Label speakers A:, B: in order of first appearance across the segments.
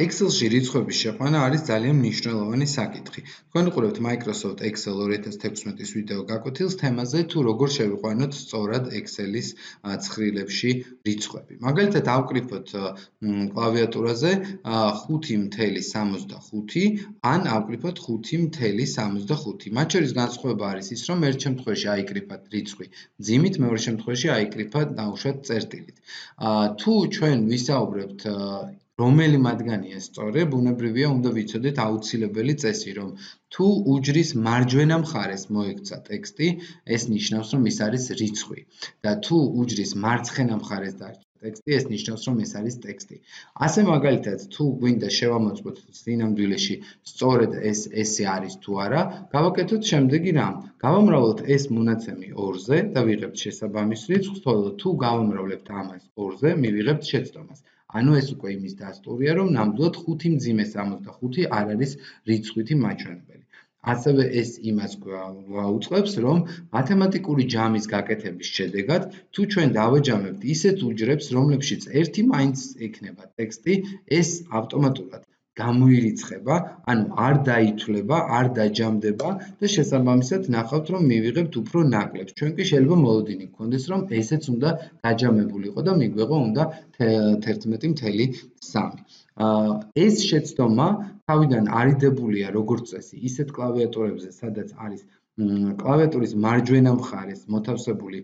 A: Excel-ში რიცხვების შეყვანა არის ძალიან მნიშვნელოვანი საკითხი. თქვენ უყურებთ Microsoft Excel 2016-ის ვიდეო გაკვეთილს თემაზე თუ როგორ შევიყვანოთ სწორად Excel-ის ცხრილებში რიცხვები. მაგალითად, ავკრიფოთ კლავიატურაზე 5.65 ან ავკრიფოთ 5.65. მათ შორის განსხვავება არის ის, რომ ერთ შემთხვევაში აიკრიფათ რიცხვი მძიმით, მეორე შემთხვევაში აიკრიფათ ნაუშად წერტილით. თუ ჩვენ ვისაუბრებთ რომელი მათგანია სწორი, ბუნებრივია უნდა ვიცოდეთ აუცილებელი წესი, რომ თუ უჯრის მარჯვენა მხარეს მოექცა ტექსტი, ეს ნიშნავს, რომ ის არის რიცხვი და თუ უჯრის მარცხენა მხარეს დარჩა ტექსტი, ეს ნიშნავს, რომ ეს არის ტექსტი. ასე მაგალითად, თუ გვინდა შევამოწმოთ სინამდვილეში სწორედ ესე არის თუ არა, გავაკეთოთ შემდეგი რამ. გავამრავლოთ ეს მონაცემი 2-ზე და ვიღებთ შესაბამის რიცხვს, ხოლო თუ გავამრავლებთ ამას 2-ზე, მივიღებთ შეცდომას. ანუ ეს უკვე იმის დასტურია, რომ ნამდვილად 5.65 არ არის რიცხვითი მაჩვენებელი. ასევე ეს იმას გვაუწყებს, რომ მათემატიკური ჯამის გაკეთების შედეგად, თუ ჩვენ დავაჯამებთ ისეთ უჯრებს, რომლებშიც ერთი მაინც ექნება ტექსტი, ეს ავტომატურად გამოირიცხება, ანუ არ დაითვლება, არ დაჯამდება და შესაბამისად ნახავთ, რომ მივიღებთ უფრო ნაკლებს. ჩვენ კი შეიძლება მოლოდინი გქონდეს, რომ ესეც უნდა დაჯამებულიყო და მიგვეღო უნდა 11.3. ეს შეცდომა თავიდან არიდებულია როგორც წესი ისეთ კლავიატურებზე, სადაც არის კლავიატურის მარჯვენა მხარეს მოთავსებული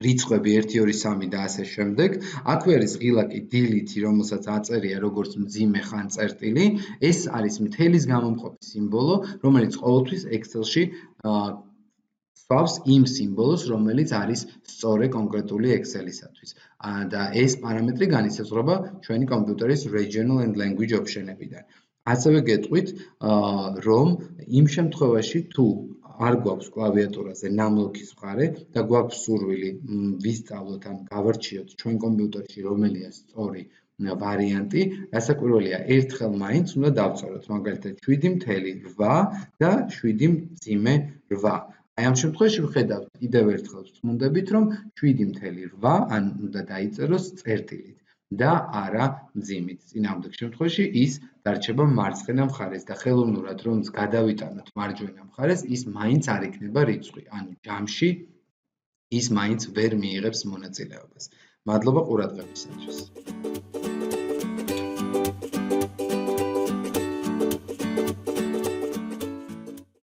A: რიცხვები 1, 2, 3 და ასე შემდეგ. აქვე არის ღილაკი delete, რომელსაც აწერია როგორც მძიმე ხან წერტილი. ეს არის მთელის გამომყოფი სიმბოლო, რომელიც ყოველთვის Excel-ში სვავს იმ სიმბოლოს, რომელიც არის სწორი კონკრეტული Excel-ისათვის. და ეს პარამეტრი განისაზღვრება ჩვენი კომპიუტერის regional and language option-ებიდან. ასევე გეტყვით, რომ იმ შემთხვევაში თუ არ გვაქვს კლავიატურაზე ნამლოქის მხარე და გვაქვს სურვილი ვისწავლოთ ან გავარჩიოთ ჩვენ კომპიუტერში რომელია სწორი ვარიანტი, რასაკვირველია, ერთხელ მაინც უნდა დავწეროთ, მაგალითად 7.8 და 7.8. აი ამ შემთხვევაში ვხედავთ კიდევ ერთხელ ვწმუნდებით, რომ 7.8 ან უნდა დაიწეროს წერტილით და არა მძიმით. წინააღმდეგ შემთხვევაში ის დარჩება მარცხენა მხარეს და ხელოვნურად რომც გადავიტანოთ მარჯვენა მხარეს, ის მაინც არ იქნება რიცხვი. ანუ ჯამში ის მაინც ვერ მიიღებს მონაწილეობას. მადლობა ყურადღებისათვის.